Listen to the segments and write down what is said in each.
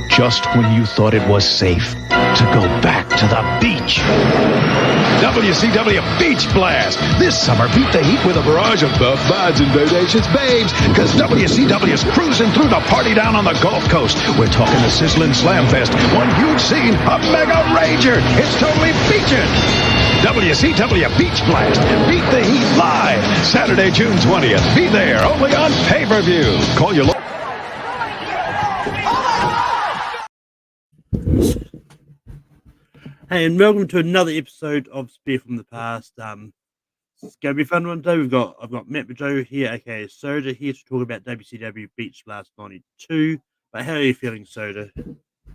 Just when you thought it was safe to go back to the beach. WCW Beach Blast. This summer, beat the heat with a barrage of buff buds and bodacious babes, because WCW is cruising through the party down on the Gulf Coast. We're talking the sizzling Slam Fest, one huge scene, a mega rager. It's totally beaching. WCW Beach Blast. Beat the heat live. Saturday, June 20th. Be there, only on pay-per-view. Call your local. Hey, and welcome to another episode of Spear from the Past. It's going to be a fun one today. I've got Matt Joe here, aka Soda, here to talk about WCW Beach Blast 92. But how are you feeling, Soda?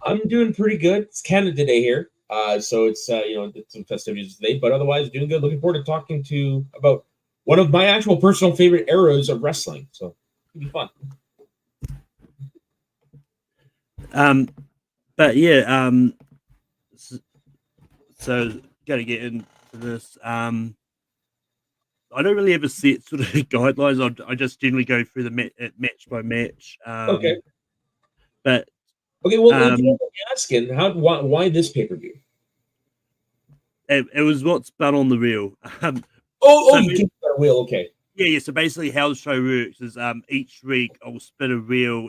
I'm doing pretty good. It's Canada Day here, so it's some festivities today. But otherwise, doing good. Looking forward to talking about one of my actual personal favorite eras of wrestling. So it'll be fun. But yeah, so gotta get into this. I don't really have a set sort of guidelines. I just generally go through the match by match. Okay. But okay, well, if you don't mind me asking, why this pay-per-view? It was what's spun on the reel. You keep that wheel, okay. Yeah. So basically, how the show works is each week I'll spin a reel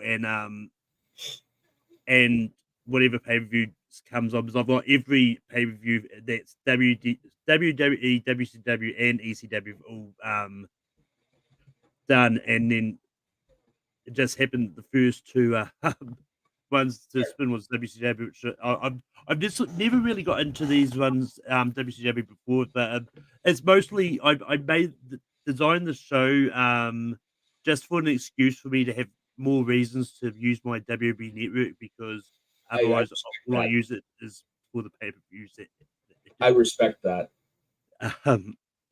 and whatever pay-per-view comes on, because I've got every pay-per-view that's WWE, WCW, and ECW all done, and then it just happened the first two ones to spin was WCW, which I've just never really got into these ones WCW before, but it's mostly I designed the show just for an excuse for me to have more reasons to use my WB network, because otherwise all I use it is for the pay-per-views. I respect that.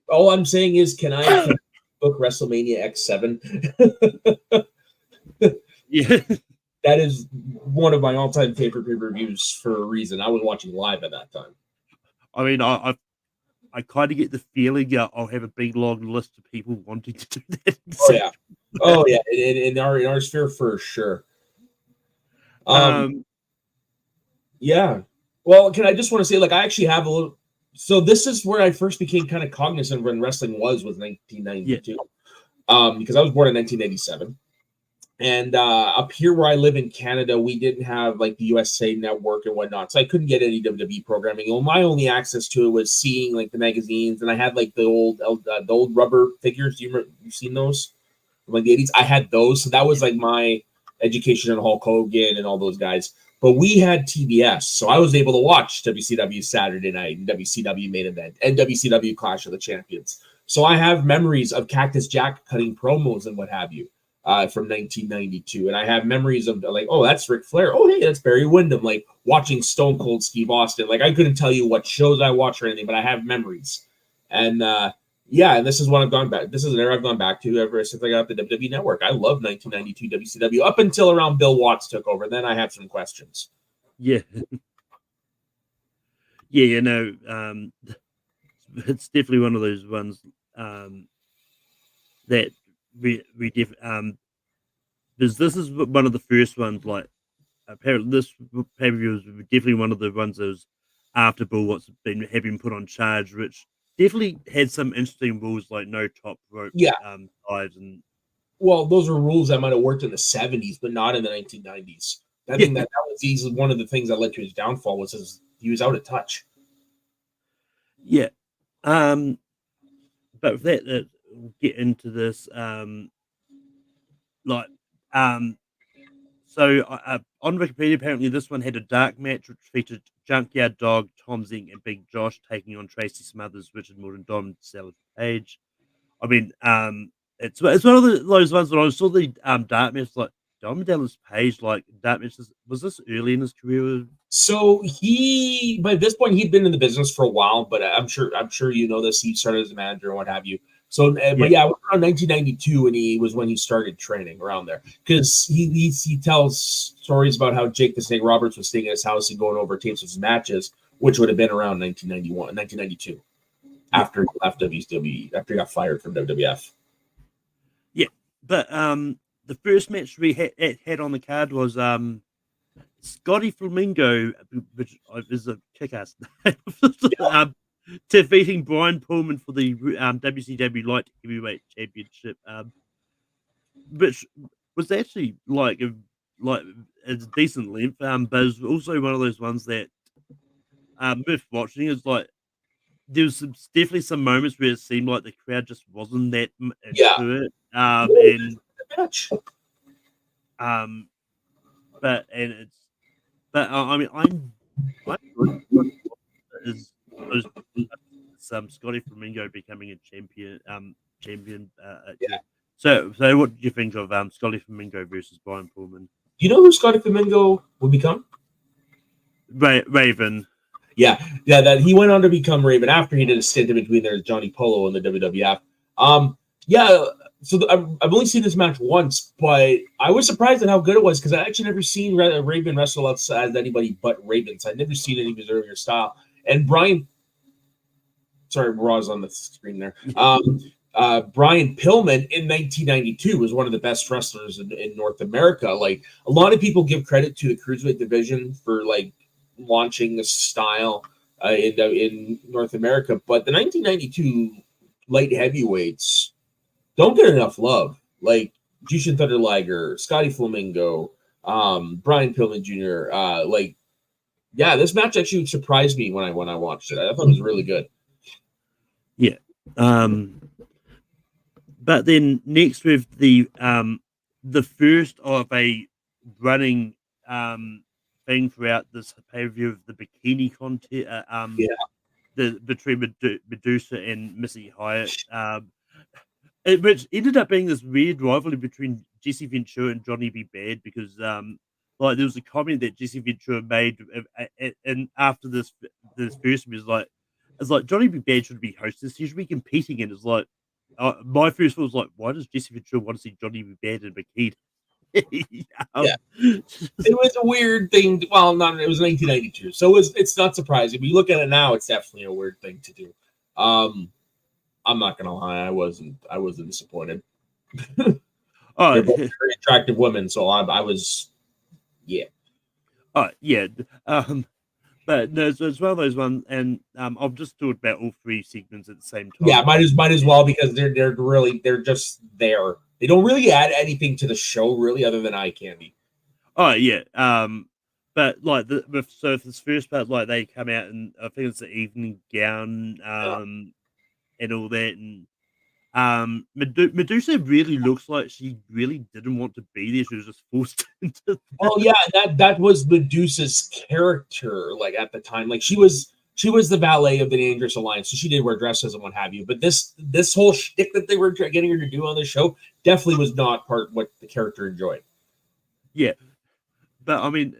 All I'm saying is, can I book WrestleMania X7? Yeah. That is one of my all-time favorite pay-per-views for a reason. I was watching live at that time. I mean, I kind of get the feeling I'll have a big long list of people wanting to do that. Oh yeah, in our sphere for sure. Yeah. Well, I want to say, I actually have a little. So this is where I first became kind of cognizant when wrestling was 1992. Yeah. Because I was born in 1987. And up here where I live in Canada, we didn't have the USA Network and whatnot, so I couldn't get any WWE programming. My only access to it was seeing the magazines, and I had the old rubber figures. You've seen those from the 80s? I had those, so that was my education on Hulk Hogan and all those guys. But we had TBS, so I was able to watch WCW Saturday Night and WCW Main Event and WCW Clash of the Champions. So I have memories of Cactus Jack cutting promos and what have you. From 1992, and I have memories of that's Ric Flair. Oh, hey, that's Barry Windham. Watching Stone Cold Steve Austin. I couldn't tell you what shows I watched or anything, but I have memories. And and this is what I've gone back. This is an era I've gone back to ever since I got the WWE Network. I love 1992 WCW up until around Bill Watts took over. Then I have some questions. Yeah, yeah, it's definitely one of those ones that. Because this is one of the first ones. Apparently, this pay-per-view was definitely one of the ones that was after Bill Watts had been put on charge, which definitely had some interesting rules, like no top rope dives, and those are rules that might have worked in the 70s, but not in the 1990s. I think that was easily one of the things that led to his downfall was he was out of touch. Yeah, but with that. We'll get into this. So on Wikipedia, apparently this one had a dark match which featured Junkyard Dog, Tom Zink, and Big Josh taking on Tracy Smothers, Richard Morton, Dom Salad Page. I mean, it's one of those ones when I saw the dark match, Dom Dallas Page, dark matches. Was this early in his career? So by this point he'd been in the business for a while, but I'm sure you know this. He started as a manager and what have you. So, but it was around 1992 when he started training around there, because he tells stories about how Jake the Snake Roberts was staying at his house and going over tapes of his matches, which would have been around 1992, after he left WWE, after he got fired from WWF. Yeah, but the first match we had on the card was Scotty Flamingo, which is a kick-ass name, defeating Brian Pillman for the WCW Light Heavyweight Championship, which was actually like a decent length, but it's also one of those ones that with watching is like there was definitely some moments where it seemed like the crowd just wasn't that into it, and I mean I'm good is Scotty Flamingo becoming a champion. Yeah. So what do you think of Scotty Flamingo versus Brian Pillman? You know who Scotty Flamingo would become? Raven. Yeah. That he went on to become Raven after he did a stint in between there, Johnny Polo and the WWF. Yeah. So I've only seen this match once, but I was surprised at how good it was because I actually never seen Raven wrestle outside anybody but Raven. So I'd never seen any of his earlier style. And Brian, sorry, Raw's on the screen there. Brian Pillman in 1992 was one of the best wrestlers in North America. Like a lot of people give credit to the cruiserweight division for like launching the style in North America, but the 1992 light heavyweights don't get enough love. Like Jushin Thunder Liger, Scotty Flamingo, Brian Pillman Jr. This match actually surprised me when I watched it. I thought it was really good. Yeah. But then next with the first of a running thing throughout this pay-per-view of the bikini contest, between Medusa and Missy Hyatt, which ended up being this weird rivalry between Jesse Ventura and Johnny B. Bad because like there was a comment that Jesse Ventura made and after this first was like it's like Johnny B. Bad should be hostess, he should be competing, and it's like my first thought was like, why does Jesse Ventura want to see Johnny B. Bad in bikini? It was a weird thing. Well, it was 1992, so it's not surprising. But you look at it now, it's definitely a weird thing to do. I'm not gonna lie, I wasn't disappointed. They're both very attractive women, so I was, yeah. But no, so it's one of those ones, and I've just thought about all three segments at the same time. Yeah, might as well because they're just there. They don't really add anything to the show, really, other than eye candy. Oh yeah, but like so this first part, like they come out and I think it's the evening gown, and all that, and Medusa really looks like she really didn't want to be there. She was just forced into that. Oh yeah, that was Medusa's character, like at the time. Like she was the valet of the Dangerous Alliance, so she did wear dresses and what have you. But this whole shtick that they were getting her to do on the show definitely was not part of what the character enjoyed. Yeah. But I mean,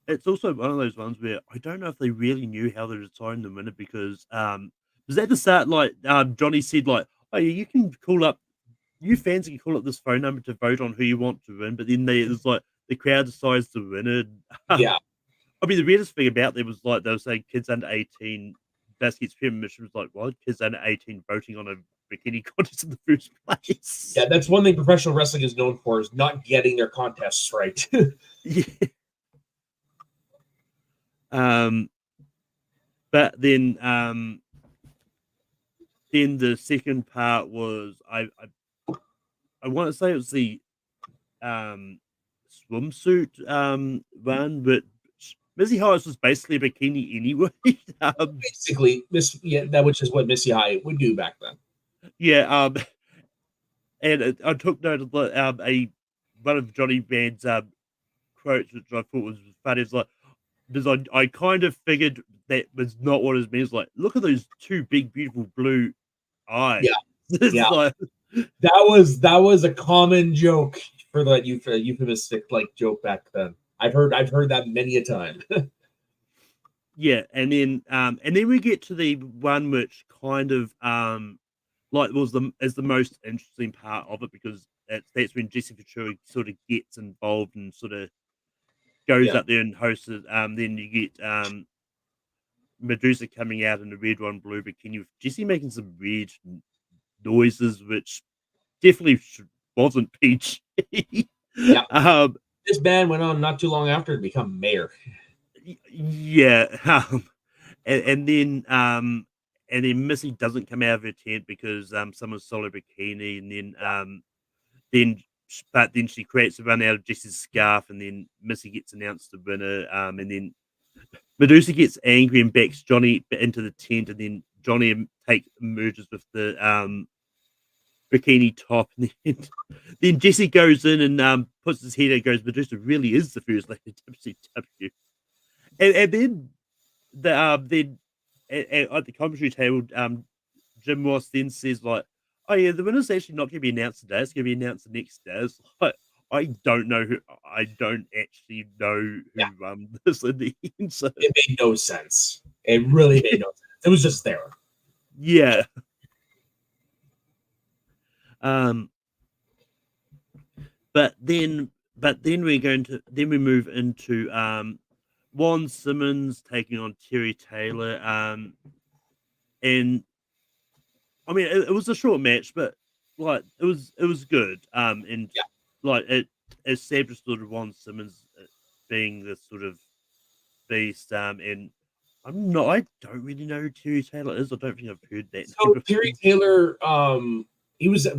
it's also one of those ones where I don't know if they really knew how to design the winner because was at the start like Johnny said like, oh you can call up, you fans can call up this phone number to vote on who you want to win, but then there's like the crowd decides the winner. Yeah. I mean the weirdest thing about them was like they were saying kids under 18 basket's permission was like, what, kids under 18 voting on a bikini contest in the first place? Yeah, that's one thing professional wrestling is known for, is not getting their contests right. Yeah. But then the second part was I want to say it was the swimsuit one, but Missy Hyatt was basically a bikini anyway. Basically, that which is what Missy Hyatt would do back then. Yeah, and I took note of one of Johnny Band's quotes, which I thought was funny. It's like, because I kind of figured that was not what it means. Like, look at those two big, beautiful blue eyes. Yeah, yeah. Like, that was a common joke for that euphemistic like joke back then. I've heard that many a time. Yeah, and then we get to the one which kind of like is the most interesting part of it, because that's when Jesse Ventura sort of gets involved and sort of goes up there and hosts it. Then you get Medusa coming out in the red, one blue bikini with Jesse making some weird noises, which definitely wasn't PG. Yeah. this man went on not too long after to become mayor. Yeah, and then Missy doesn't come out of her tent because someone stole her bikini, and then but then she creates a run out of Jesse's scarf, and then Missy gets announced the winner, and then Medusa gets angry and backs Johnny into the tent, and then Johnny emerges with the bikini top, and then Jesse goes in and puts his head and goes, Medusa really is the first lady of WCW. And then at the commentary table, Jim Ross then says like, "Oh yeah, the winner's actually not going to be announced today. It's going to be announced the next day." It's like, I don't know who. I don't actually know who won this in the end. So it made no sense. It really made no sense. It was just there. Yeah. But then we move into Juan Simmons taking on Terry Taylor. And I mean it was a short match, but like it was good. And like it established sort of Juan Simmons being the sort of beast. And I don't really know who Terry Taylor is. I don't think I've heard that. So Terry Taylor, he's a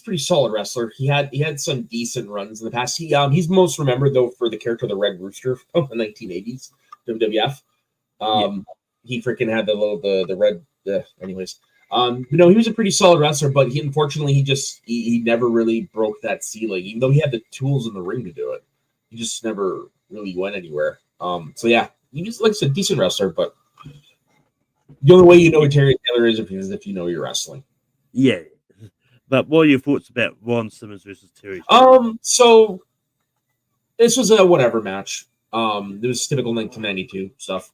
pretty solid wrestler. He had some decent runs in the past. He's most remembered though for the character of the Red Rooster from the 1980s WWF. He freaking had the red. Anyways, he was a pretty solid wrestler, but he never really broke that ceiling. Even though he had the tools in the ring to do it, he just never really went anywhere. So yeah, he was like a decent wrestler, but the only way you know who Terry Taylor is if you know you're wrestling. Yeah. But what are your thoughts about Juan Simmons versus Terry? So this was a whatever match. It was typical 1992 stuff.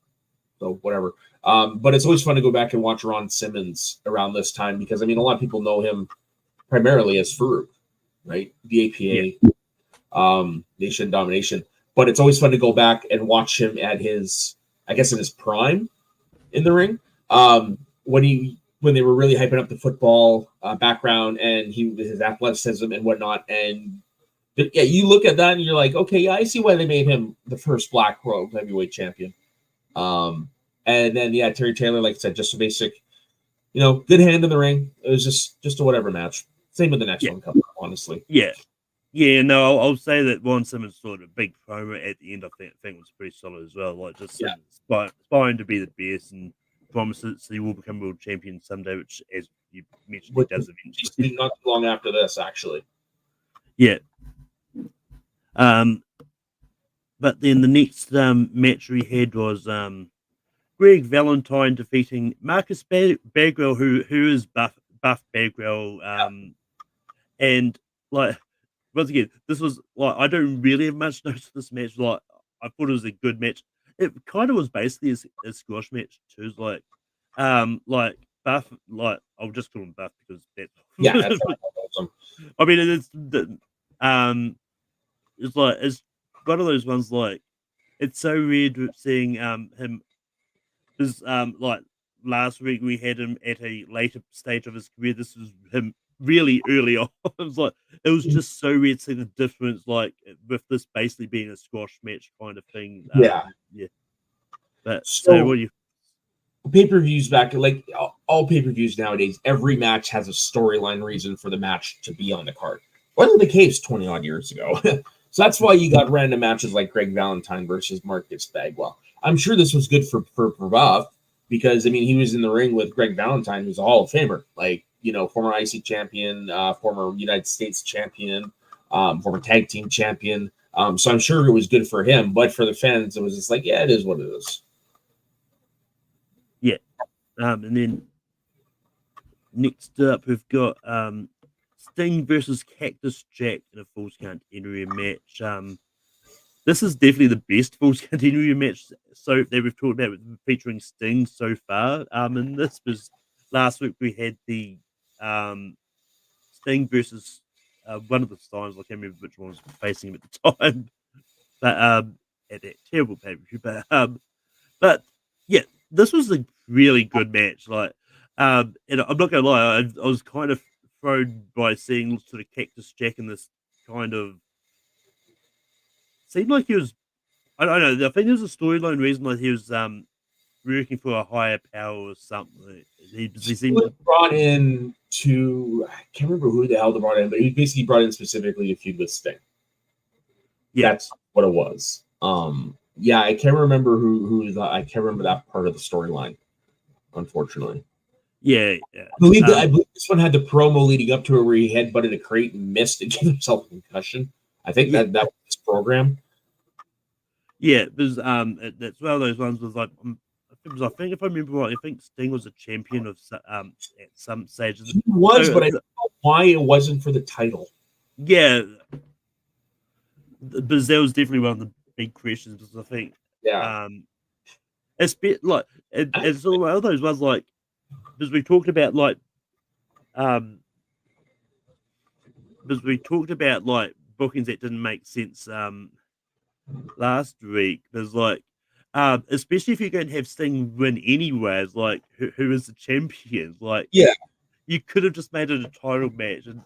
So whatever. But it's always fun to go back and watch Ron Simmons around this time because I mean a lot of people know him primarily as Farouk, right? The APA, Nation Domination. But it's always fun to go back and watch him at in his prime in the ring. When they were really hyping up the football background and his athleticism and whatnot. And yeah, you look at that and you're like, okay, yeah, I see why they made him the first Black World Heavyweight Champion. And then Terry Taylor, like I said, just a basic, good hand in the ring. It was just a whatever match. Same with the next one coming up, honestly. Yeah. Yeah, no, I'll say that Juan Simmons sort of big promo at the end. I think was pretty solid as well. Like just aspiring to be the best and promises he will become world champion someday, which, as you mentioned, he does eventually. Not too long after this, actually. Yeah. But then the next match we had was Greg Valentine defeating Marcus Bagwell, who is Buff Bagwell. And like once again, this was like I don't really have much notes of this match. Like I thought it was a good match. It kind of was basically a squash match too. It's like Buff, like I'll just call him Buff because that's that's awesome. I mean it's one of those ones like it's so weird seeing him because like last week we had him at a later stage of his career. This was him really early on. It was just so weird seeing the difference, like with this basically being a squash match kind of thing. Yeah. But so what do you? Pay-per-views back, like all pay-per-views nowadays, every match has a storyline reason for the match to be on the card. Wasn't the case 20 odd years ago. So that's why you got random matches like Greg Valentine versus Marcus Bagwell. I'm sure this was good for Buff because I mean he was in the ring with Greg Valentine, who's a Hall of Famer, like former IC champion, former United States champion, former tag team champion. So I'm sure it was good for him, but for the fans, it was just like, yeah, it is what it is. Yeah, and then next up we've got Sting versus Cactus Jack in a Falls Count Anywhere match. This is definitely the best Falls Count Anywhere match that we've talked about featuring Sting so far. And this was last week we had the Sting versus one of the Steins. I can't remember which one was facing him at the time, but at that terrible pay-per-view. But yeah, this was a really good match. Like, and I'm not gonna lie, I was kind of thrown by seeing sort of Cactus Jack in this kind of seemed like he was. I don't know. I think there was a storyline reason like he was working for a higher power or something. He seemed was brought in to, I can't remember who the hell they brought in, but he was basically brought in specifically to feud with Sting. Yeah. That's what it was. Yeah, I can't remember I can't remember that part of the storyline, unfortunately. Yeah. I believe this one had the promo leading up to it where he headbutted a crate and missed and gave himself a concussion. I think that was his program. Yeah, because that's one of those ones was like I think if I remember right, I think Sting was a champion of at some stages. He was, but I don't know why it wasn't for the title. Yeah, because that was definitely one of the big questions. Because I think, it's bit like it's all one of those ones like because we talked about like bookings that didn't make sense last week. There's like especially if you're going to have Sting win anyways, like who is the champion? Like you could have just made it a title match and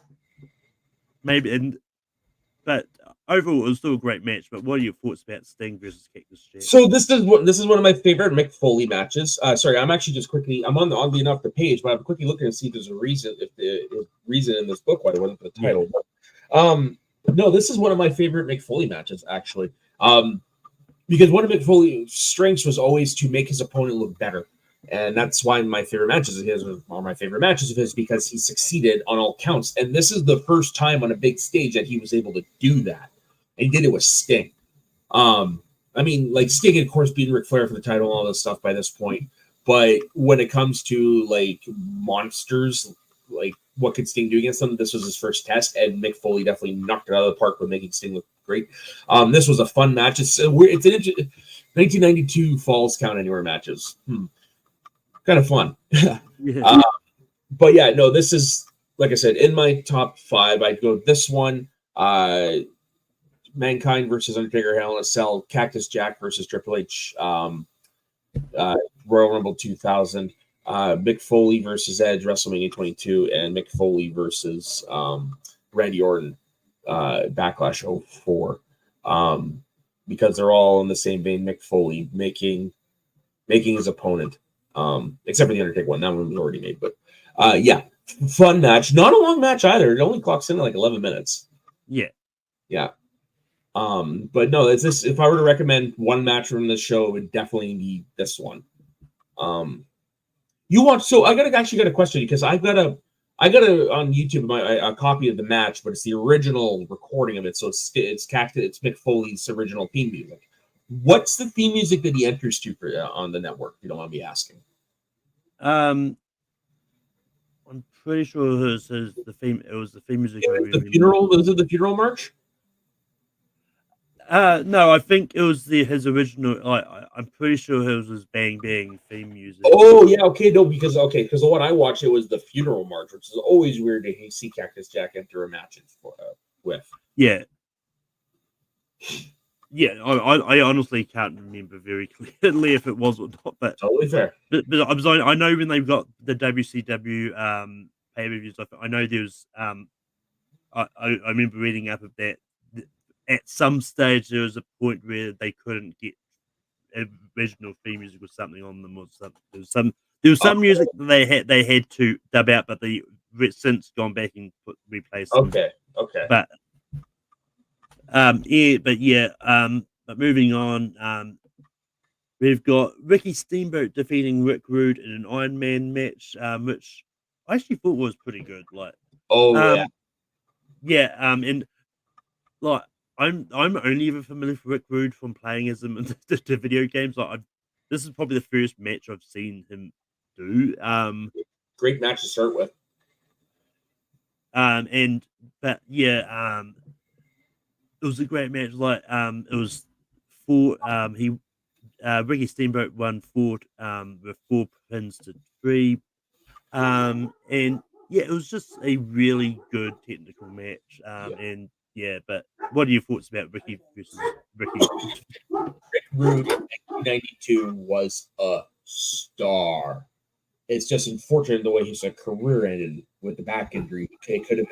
but overall it was still a great match. But what are your thoughts about Sting versus Cactus Jack? So this is one of my favorite Mick Foley matches. Sorry, I'm actually just quickly I'm on oddly enough the page, but I'm quickly looking to see if there's a reason reason in this book why it wasn't for the title. But, no, this is one of my favorite Mick Foley matches actually. Because one of Mick Foley's strengths was always to make his opponent look better. And that's why my favorite matches of his are my favorite matches of his, because he succeeded on all counts. And this is the first time on a big stage that he was able to do that. And he did it with Sting. I mean, like Sting, of course, beating Ric Flair for the title and all this stuff by this point. But when it comes to like monsters, like what could Sting do against them? This was his first test, and Mick Foley definitely knocked it out of the park with making Sting look great. This was a fun match. It's an 1992 Falls Count Anywhere matches. Kind of fun. But yeah, no, this is, like I said, in my top 5. I'd go this one, Mankind versus Undertaker, Hell in a Cell, Cactus Jack versus Triple H, Royal Rumble 2000, Mick Foley versus Edge, WrestleMania 22, and Mick Foley versus Randy Orton, Backlash 04. Because they're all in the same vein. Mick Foley making his opponent. Except for the Undertaker one. That one was already made. But yeah, fun match. Not a long match either. It only clocks in at like 11 minutes. Yeah. But no, it's this. If I were to recommend one match from this show, it would definitely be this one. So I actually got a question, because I got a on YouTube a copy of the match, but it's the original recording of it. So it's Mick Foley's original theme music. What's the theme music that he enters to on the network? If you don't mind me asking. I'm pretty sure it was the theme. It was the theme music. The funeral. Was it the funeral march? No, I think it was his original. I'm pretty sure it was his Bang Bang theme music. Oh yeah, okay, no, because the one I watched, it was the funeral march, which is always weird to see Cactus Jack enter a match with. Yeah. Yeah, I honestly can't remember very clearly if it was or not, but totally fair. But I know when they've got the WCW pay-per-views, I know there's I remember reading up of that. At some stage, there was a point where they couldn't get original theme music or something on them, or something. There was some music that they had to dub out, but they since gone back and replaced them. Okay. But moving on, we've got Ricky Steamboat defeating Rick Rude in an Iron Man match, which I actually thought was pretty good. And like I'm only ever familiar with Rick Rude from playing as him in the video games. This is probably the first match I've seen him do. Great match to start with. It was a great match. It was 4. Ricky Steamboat won 4 with 4 pins to 3. It was just a really good technical match. But what are your thoughts about Ricky versus Ricky? Rick Rude in 1992 was a star. It's just unfortunate the way his career ended with the back injury. He could have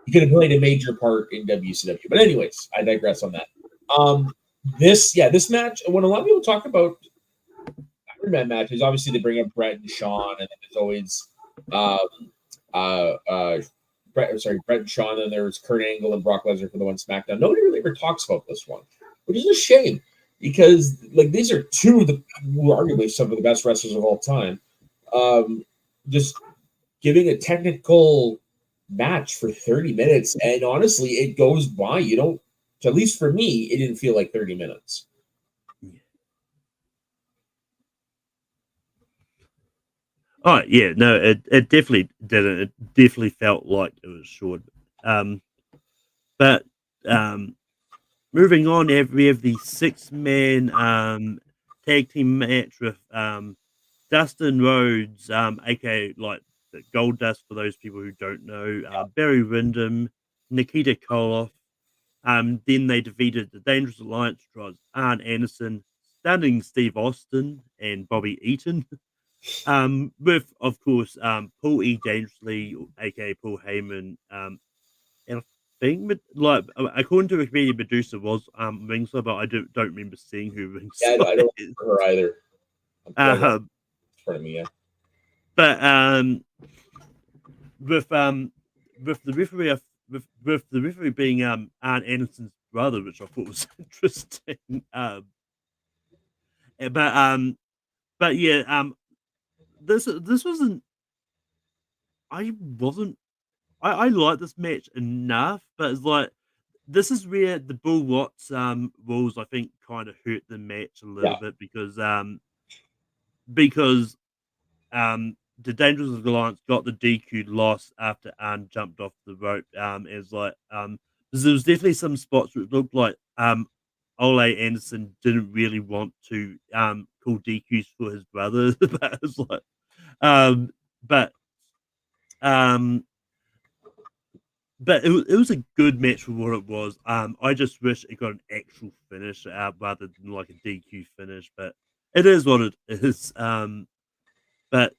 he could have played a major part in WCW. But anyways, I digress on that. This match, when a lot of people talk about Iron Man matches, obviously they bring up Brett and Shawn, and then there's always Brett and Shawn, and there's Kurt Angle and Brock Lesnar for the one SmackDown. Nobody really ever talks about this one, which is a shame because like these are two of the arguably some of the best wrestlers of all time. Just giving a technical match for 30 minutes, and honestly, it goes by. You don't, at least for me, it didn't feel like 30 minutes. Oh yeah, no, it definitely didn't. It definitely felt like it was short. But moving on, we have the 6-man tag team match with Dustin Rhodes, aka like the Gold Dust for those people who don't know, Barry Windham, Nikita Koloff. Then they defeated the Dangerous Alliance, which was Arn Anderson, Stunning Steve Austin, and Bobby Eaton. With of course Paul E. Dangerously, aka Paul Heyman, and I think like according to Wikipedia, Medusa was ringside, but I don't remember seeing who ringside. Yeah, I don't remember her either. In front of me, yeah. But with the referee with the referee being Arn Anderson's brother, which I thought was interesting. But yeah, this wasn't. I like this match enough, but it's like this is where the Bull Watts rules I think kind of hurt the match a little bit because the Dangerous Alliance got the DQ loss after Arn jumped off the rope. It's like there was definitely some spots which looked like Ole Anderson didn't really want to call DQs for his brother, but it's like but it was a good match for what it was. I just wish it got an actual finish rather than like a DQ finish, but it is what it is. But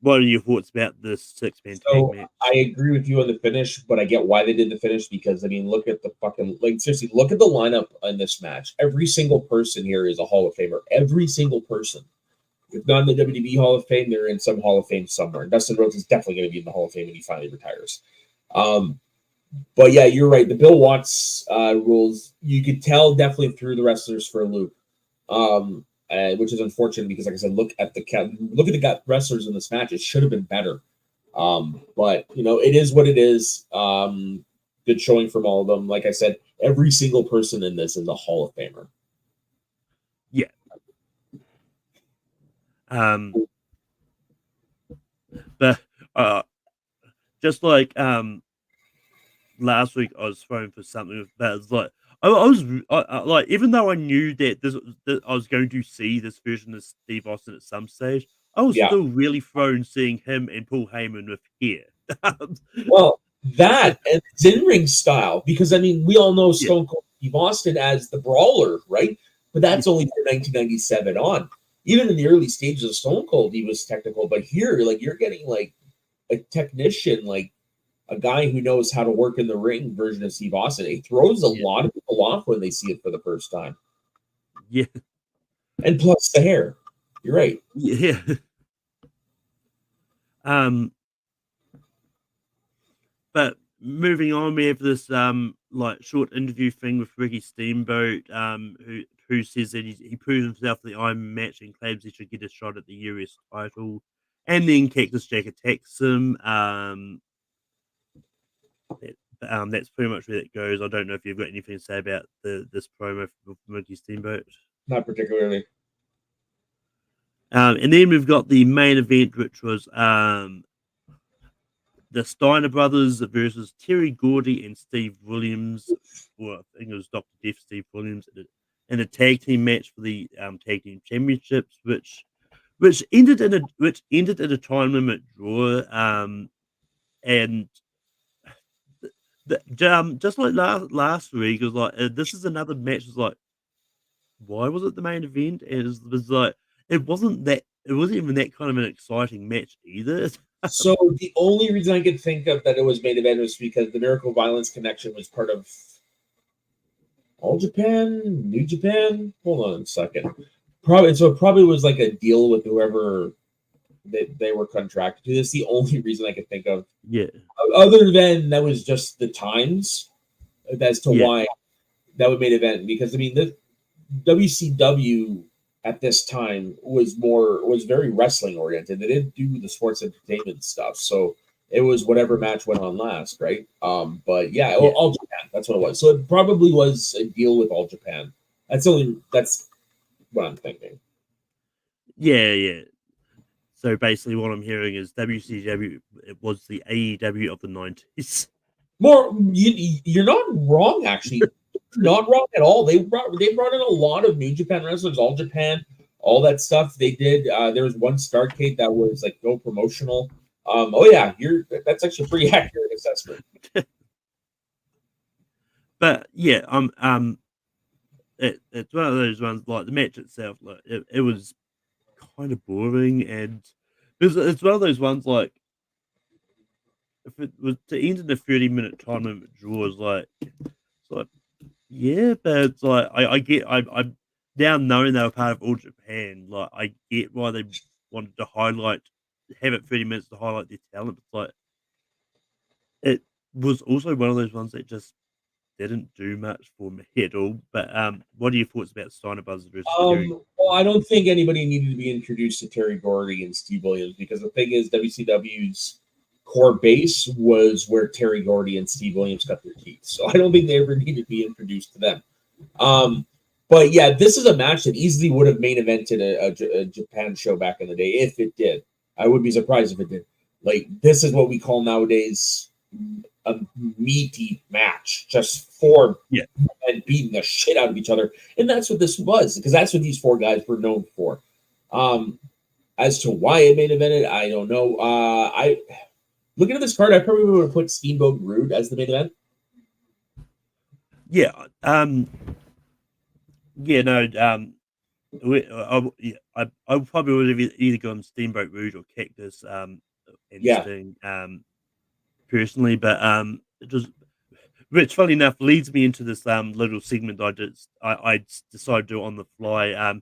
what are your thoughts about this 6-man tag match? I agree with you on the finish, but I get why they did the finish because I mean, look at the fucking seriously, look at the lineup in this match. Every single person here is a Hall of Famer. Every single person. If not in the WWE Hall of Fame, they're in some Hall of Fame somewhere. And Dustin Rhodes is definitely going to be in the Hall of Fame when he finally retires. But yeah, you're right. The Bill Watts rules, you could tell definitely threw the wrestlers for a loop, which is unfortunate because, like I said, look at the wrestlers in this match. It should have been better. But you know, it is what it is. Good showing from all of them. Like I said, every single person in this is a Hall of Famer. Yeah. But just like last week, I was throwing for something that was like I was like, even though I knew that I was going to see this version of Steve Austin at some stage, I was still really thrown seeing him and Paul Heyman with hair. Well, that and his in-ring style, because I mean, we all know Stone Cold Steve Austin as the brawler, right? But that's only from 1997 on. Even in the early stages of Stone Cold, he was technical. But here, like, you're getting like a technician, like a guy who knows how to work in the ring version of Steve Austin. It throws a lot of people off when they see it for the first time. Yeah. And plus the hair. You're right. Yeah. But moving on, we have this like short interview thing with Ricky Steamboat, who says that he proved himself in the Iron match and claims he should get a shot at the US title. And then Cactus Jack attacks him. That's pretty much where it goes. I don't know if you've got anything to say about this promo from Ricky Steamboat. Not particularly. And then we've got the main event, which was the Steiner brothers versus Terry Gordy and Steve Williams, or I think it was Dr. Death Steve Williams, in a tag team match for the tag team championships, which ended in a time limit draw. And just like last week, it was like this is another match. It was like, why was it the main event? And it was like it wasn't even that kind of an exciting match either. So the only reason I could think of that it was main event was because the Miracle Violence connection was part of All Japan, New Japan. Hold on a second. Probably so. It probably was like a deal with whoever they were contracted to. That's the only reason I could think of. Yeah. Other than that was just the times as to why that would main event. Because I mean, the WCW at this time was very wrestling oriented. They didn't do the sports entertainment stuff, so it was whatever match went on last, right? But yeah, All Japan. That's what it was. So it probably was a deal with All Japan. That's what I'm thinking. Yeah. So basically, what I'm hearing is WCW it was the AEW of the 90s. More, you're not wrong. Actually, not wrong at all. They brought in a lot of New Japan wrestlers, All Japan, all that stuff. They did. There was one Starrcade that was like no promotional. Oh yeah, that's actually a pretty accurate assessment. But yeah, it's one of those ones like the match itself. Like it was kind of boring, and it's one of those ones like if it was to end in a 30-minute time limit draw is like it's like yeah, but it's like I'm now knowing they were part of All Japan. Like I get why they wanted to have it 30 minutes to highlight their talent. It's like it was also one of those ones that just didn't do much for me at all. But what are your thoughts about Steiner Brothers versus Terry? Well, I don't think anybody needed to be introduced to Terry Gordy and Steve Williams because the thing is, WCW's core base was where Terry Gordy and Steve Williams got their teeth. So I don't think they ever needed to be introduced to them. But yeah, this is a match that easily would have main evented a Japan show back in the day if it did. I would be surprised if it did. Like this is what we call nowadays a meaty match, just four men beating the shit out of each other, and that's what this was because that's what these four guys were known for. As to why it main evented, I don't know. I looking at this card, I probably would have put Steamboat Rude as the main event. Yeah. Yeah. No. I probably would have either gone Steamboat Rude or Cactus. And Sting. Personally, but it just which funny enough leads me into this little segment I decided to do on the fly.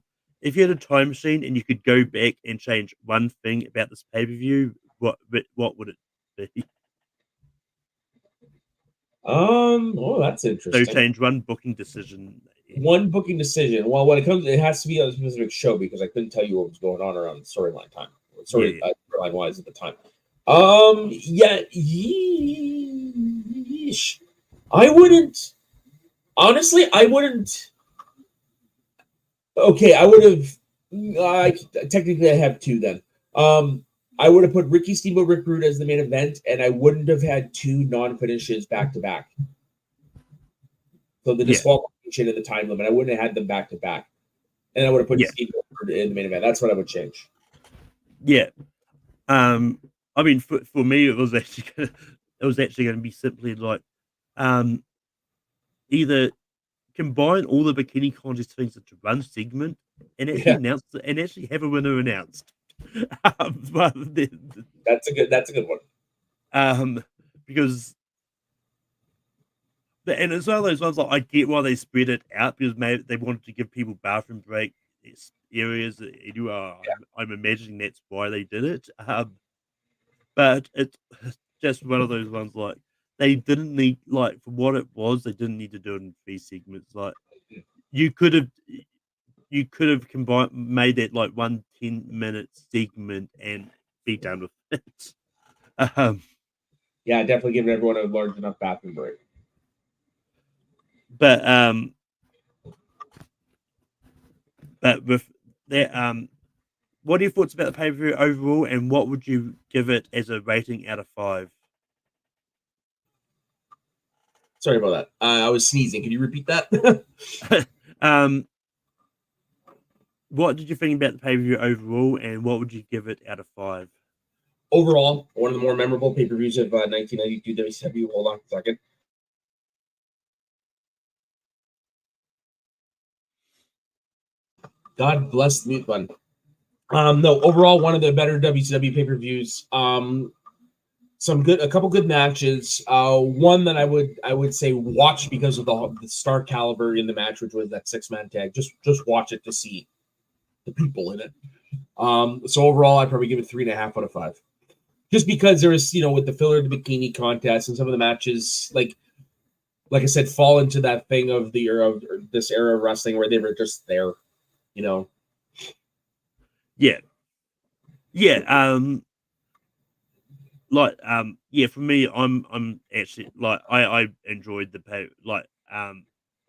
If you had a time machine and you could go back and change one thing about this pay-per-view, what would it be? Oh, that's interesting. So change one booking decision. One booking decision. Well, when it comes, it has to be a specific show because I couldn't tell you what was going on around storyline time. Storyline wise at the time. Yeah, yeesh. I wouldn't. Honestly, I wouldn't. Okay, I would have. Technically, I have two then. I would have put Ricky Steamboat Rick Rude as the main event, and I wouldn't have had two non-finishes back to back. So the disqualification and the time limit, I wouldn't have had them back to back, and I would have put Steamboat Rude in the main event. That's what I would change. Yeah. I mean, for me, it was actually going to be simply like, either combine all the bikini contest things into one segment and actually announce it, and actually have a winner announced. That's a good one. Because and it's one of those ones like I get why they spread it out because maybe they wanted to give people bathroom break areas. I'm imagining that's why they did it. But it's just one of those ones like they didn't need for what it was. They didn't need to do it in 3 segments. Like you could have made that like 1 10-minute segment and be done with it. Yeah, definitely giving everyone a large enough bathroom break. But with that, what are your thoughts about the pay-per-view overall, and what would you give it as a rating out of 5? Sorry about that. I was sneezing. Can you repeat that? What did you think about the pay-per-view overall, and what would you give it out of 5? Overall, one of the more memorable pay-per-views of 1992 WCW. Hold on a second. God bless the mute button. No, overall one of the better WCW pay-per-views. A couple good matches. One that I would say watch because of the star caliber in the match, which was that 6-man tag. Just watch it to see the people in it. So overall, I'd probably give it 3.5 out of 5. Just because there was, with the filler, the bikini contest, and some of the matches, like I said, fall into that thing of the era of this era of wrestling where they were just there, Yeah. For me, I'm actually like I enjoyed the pay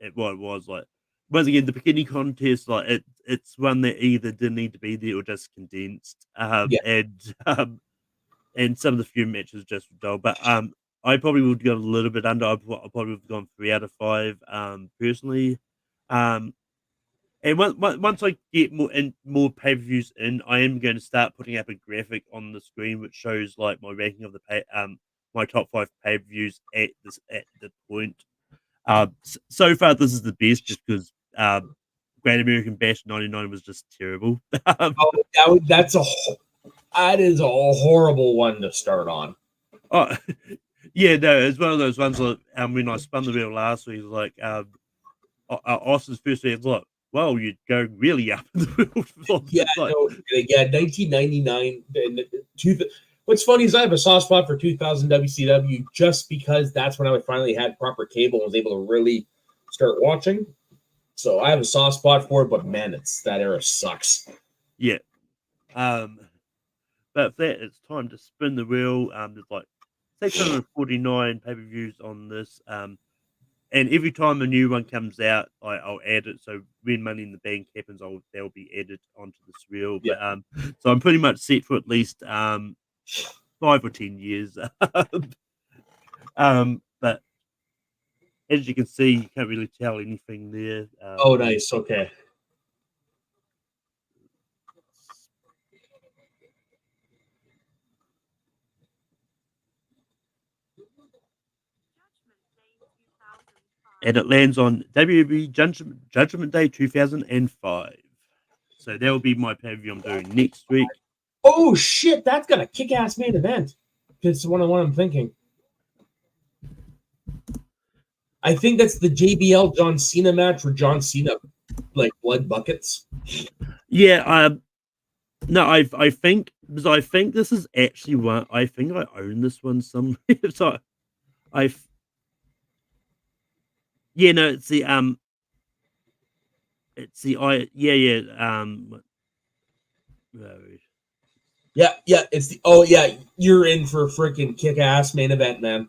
it was like once again the bikini contest, like it's one that either didn't need to be there or just condensed. And some of the few matches just dull. But I probably would go a little bit under. I probably would have gone 3 out of 5 personally. And once I get more pay-per-views in, I am going to start putting up a graphic on the screen which shows like my ranking of the my top 5 pay-per-views at the point. So far this is the best just because Great American Bash 99 was just terrible. That is a horrible one to start on. Oh yeah, no, it's one of those ones that when I spun the wheel last week, like Austin's first week, look, well, you'd go really up in the wheel. Yeah, 1999. What's funny is I have a soft spot for 2000 WCW just because that's when I finally had proper cable and was able to really start watching. So I have a soft spot for it, but man, that era sucks. Yeah. But for that, it's time to spin the wheel. There's like 649 pay-per-views on this. And every time a new one comes out, I'll add it. So when Money in the Bank happens, they'll be added onto this wheel. Yeah. But so I'm pretty much set for at least 5 or 10 years. But as you can see, you can't really tell anything there. Oh, nice. Okay. And it lands on WWE Judgment Day 2005. So that will be my pay-per-view I'm doing next week. Oh shit, that's got a kick-ass main event. It's one of what I'm thinking. I think that's the JBL John Cena match where John Cena like blood buckets. Yeah, no, I think this is actually one. I think I own this one somewhere. So it's the you're in for a freaking kick-ass main event, man.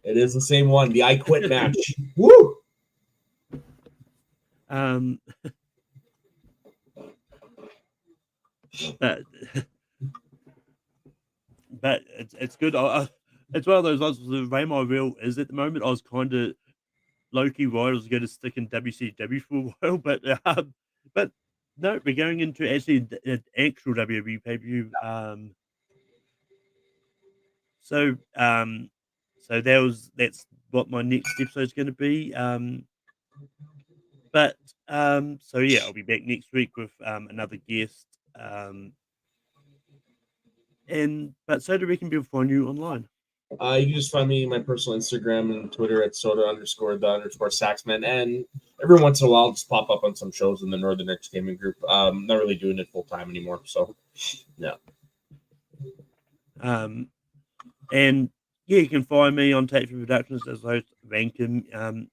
It is the same one, the I Quit match. Woo! But it's good. It's one of those ones. The way my reel is at the moment, I was kind of low-key worried I was going to stick in WCW for a while, but no, we're going into actually an actual WWE pay-per-view. So that's what my next episode is going to be. I'll be back next week with another guest. But so do we can be find you online. You can just find me my personal Instagram and Twitter at soda_the_saxman, and every once in a while I'll just pop up on some shows in the Northern Entertainment Group. Not really doing it full time anymore, so yeah. And you can find me on Take 3 Productions as host Rankin.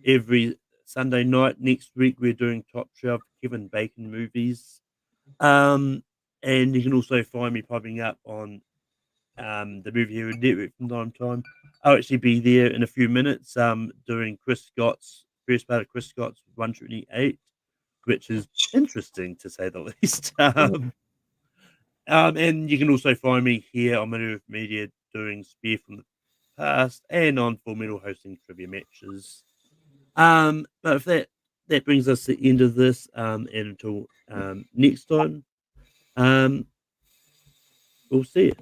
Every Sunday night. Next week we're doing top shelf Kevin Bacon movies. And you can also find me popping up on the Movie Hero Network from time to time. I'll actually be there in a few minutes doing Chris Scott's first part of Chris Scott's 128, which is interesting to say the least. And you can also find me here on Middle Media doing Spear from the Past and on Full Metal hosting trivia matches. But if that brings us to the end of this, and until next time, we'll see you.